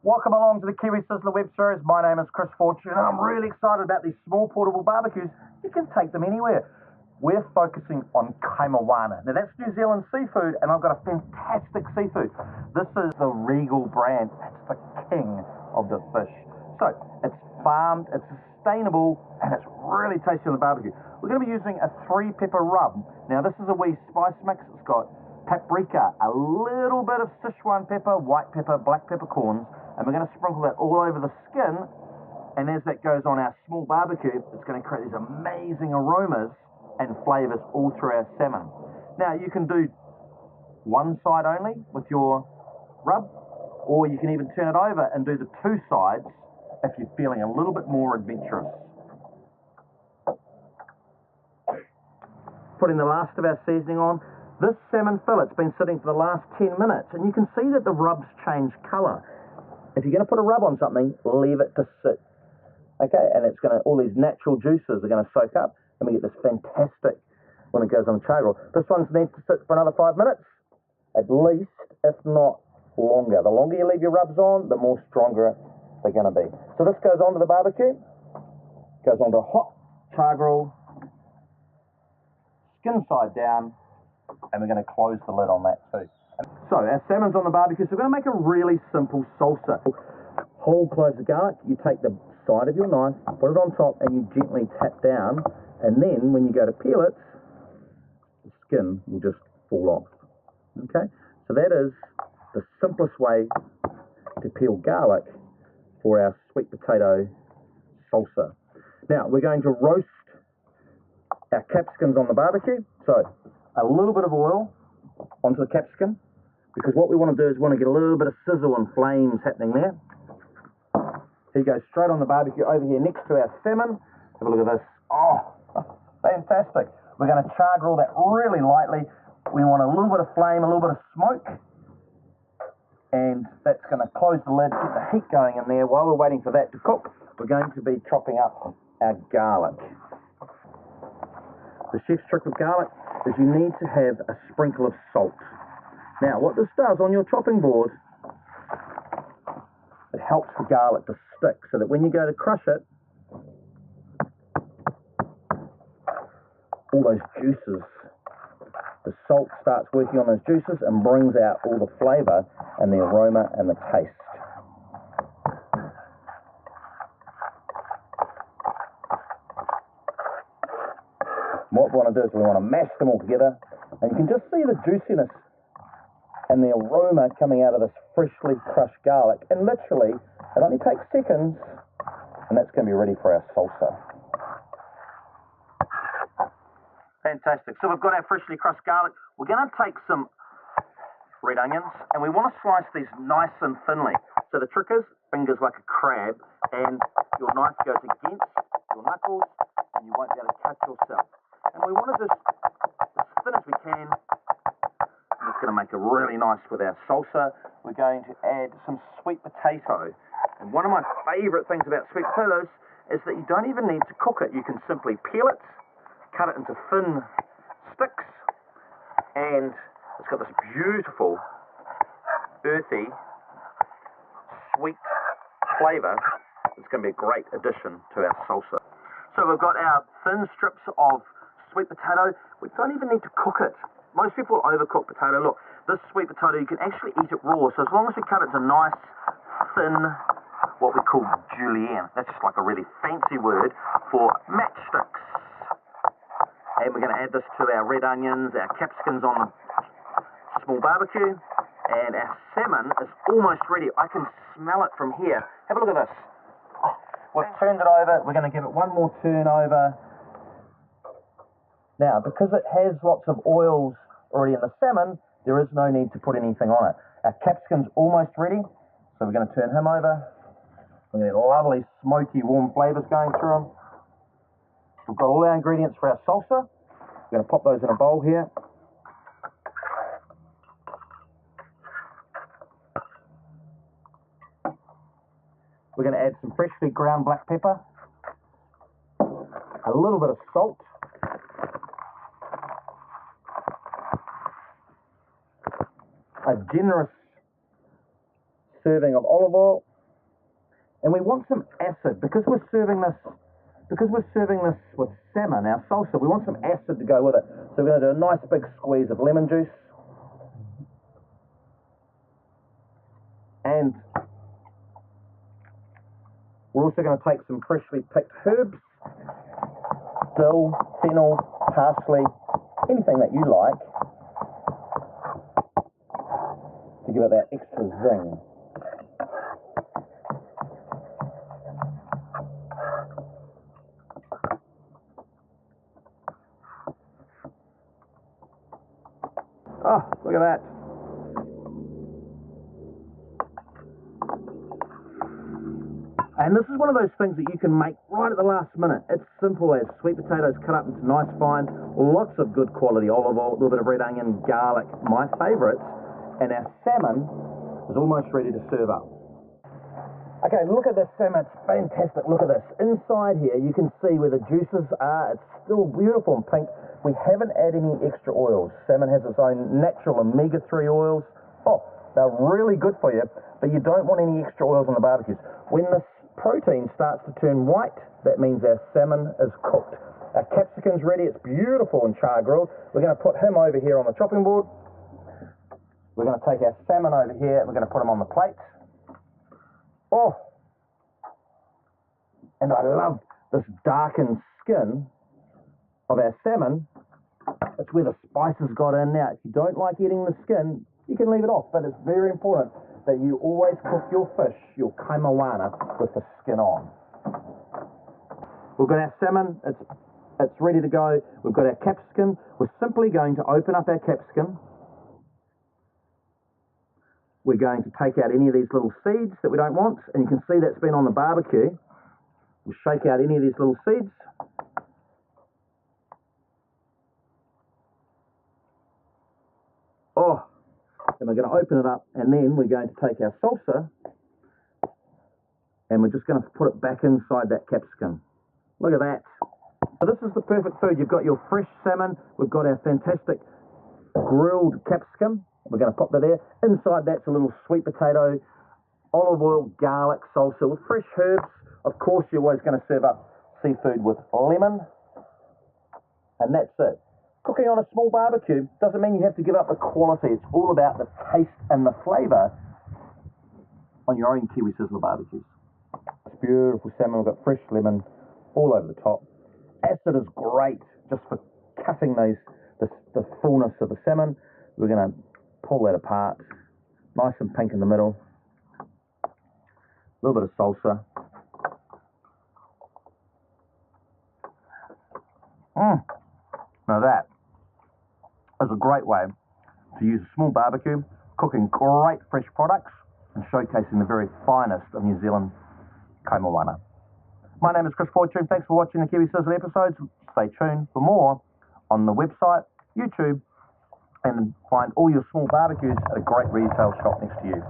Welcome along to the Kiwi Sizzler web series. My name is Chris Fortune and I'm really excited about these small portable barbecues. You can take them anywhere. We're focusing on kaimawana. Now that's New Zealand seafood and I've got a fantastic seafood. This is the Regal brand. It's the king of the fish. So it's farmed, it's sustainable and it's really tasty on the barbecue. We're going to be using a 3-pepper rub. Now this is a wee spice mix. It's got paprika, a little bit of Sichuan pepper, white pepper, black peppercorns, and we're going to sprinkle that all over the skin, and as that goes on our small barbecue, it's going to create these amazing aromas and flavours all through our salmon. Now you can do one side only with your rub, or you can even turn it over and do the 2 sides if you're feeling a little bit more adventurous. Putting the last of our seasoning on. This salmon fillet's been sitting for the last 10 minutes, and you can see that the rub's changed colour. If you're going to put a rub on something, leave it to sit. Okay, and it's going to, all these natural juices are going to soak up, and we get this fantastic when it goes on the char grill. This one's needs to sit for another 5 minutes, at least, if not longer. The longer you leave your rubs on, the more stronger they're going to be. So this goes onto the barbecue, goes onto a hot char grill, skin side down, and we're going to close the lid on that too. So our salmon's on the barbecue, so we're going to make a really simple salsa. Whole cloves of garlic, you take the side of your knife, put it on top, and you gently tap down, and then when you go to peel it, the skin will just fall off. Okay, so that is the simplest way to peel garlic for our sweet potato salsa. Now we're going to roast our capsicums on the barbecue. So a little bit of oil onto the capsicum, because what we want to do is we want to get a little bit of sizzle and flames happening there. He goes straight on the barbecue over here next to our salmon. Have a look at this. Oh, fantastic. We're going to char grill that really lightly. We want a little bit of flame, a little bit of smoke, and that's going to close the lid, get the heat going in there. While we're waiting for that to cook, we're going to be chopping up our garlic. The chef's trick with garlic is you need to have a sprinkle of salt. Now, what this does on your chopping board, it helps the garlic to stick, so that when you go to crush it, all those juices, the salt starts working on those juices and brings out all the flavour and the aroma and the taste. What we want to do is we want to mash them all together, and you can just see the juiciness and the aroma coming out of this freshly crushed garlic, and literally it only takes seconds and that's going to be ready for our salsa. Fantastic. So we've got our freshly crushed garlic. We're going to take some red onions and we want to slice these nice and thinly. So the trick is fingers like a crab, and your knife goes against your knuckles and you won't be able to cut yourself. And we want to just as thin as we can. It's going to make it really nice with our salsa. We're going to add some sweet potato. And one of my favourite things about sweet potatoes is that you don't even need to cook it. You can simply peel it, cut it into thin sticks, and it's got this beautiful, earthy, sweet flavour. It's going to be a great addition to our salsa. So we've got our thin strips of sweet potato. We don't even need to cook it. Most people overcook potato. Look, this sweet potato, you can actually eat it raw. So as long as you cut it to nice, thin, what we call julienne. That's just like a really fancy word for matchsticks. And we're going to add this to our red onions, our capsicums on the small barbecue. And our salmon is almost ready. I can smell it from here. Have a look at this. Oh, we've turned it over. We're going to give it one more turn over. Now, because it has lots of oils already in the salmon, there is no need to put anything on it. Our capsicum's almost ready, so we're going to turn him over. We're going to get lovely, smoky, warm flavours going through him. We've got all our ingredients for our salsa. We're going to pop those in a bowl here. We're going to add some freshly ground black pepper, a little bit of salt, a generous serving of olive oil, And we want some acid because we're serving this with salmon, our salsa. We want some acid to go with it. So we're going to do a nice big squeeze of lemon juice. And we're also going to take some freshly picked herbs, dill, fennel, parsley, anything that you like, to give it that extra zing. Oh, look at that. And this is one of those things that you can make right at the last minute. It's simple as sweet potatoes cut up into nice fine, lots of good quality olive oil, a little bit of red onion, garlic, my favourites, and our salmon is almost ready to serve up. Okay, look at this salmon, it's fantastic, look at this. Inside here you can see where the juices are, it's still beautiful and pink. We haven't added any extra oils. Salmon has its own natural omega-3 oils. Oh, they're really good for you, but you don't want any extra oils on the barbecues. When this protein starts to turn white, that means our salmon is cooked. Our capsicum's ready, it's beautiful and char grilled. We're going to put him over here on the chopping board. We're going to take our salmon over here, we're going to put him on the plate. Oh, and I love this darkened skin of our salmon. It's where the spices got in. Now, if you don't like eating the skin, you can leave it off, but it's very important that you always cook your fish, your kaimoana, with the skin on. We've got our salmon, it's ready to go. We've got our capsicum. We're simply going to open up our capsicum. We're going to take out any of these little seeds that we don't want, and you can see that's been on the barbecue. We'll shake out any of these little seeds. Oh, and we're going to open it up, and then we're going to take our salsa and we're just going to put it back inside that capsicum. Look at that. So this is the perfect food. You've got your fresh salmon, we've got our fantastic grilled capsicum, we're going to pop that there. Inside that's a little sweet potato, olive oil, garlic salsa with fresh herbs. Of course, you're always going to serve up seafood with lemon, and that's it. Cooking on a small barbecue doesn't mean you have to give up the quality. It's all about the taste and the flavour on your own Kiwi Sizzler barbecues. It's beautiful salmon. We've got fresh lemon all over the top. Acid is great just for cutting the fullness of the salmon. We're going to pull that apart. Nice and pink in the middle. A little bit of salsa. Now that is a great way to use a small barbecue, cooking great fresh products and showcasing the very finest of New Zealand kaimoana. My name is Chris Fortune. Thanks for watching the Kiwi Sizzler episodes. Stay tuned for more on the website, YouTube, and find all your small barbecues at a great retail shop next to you.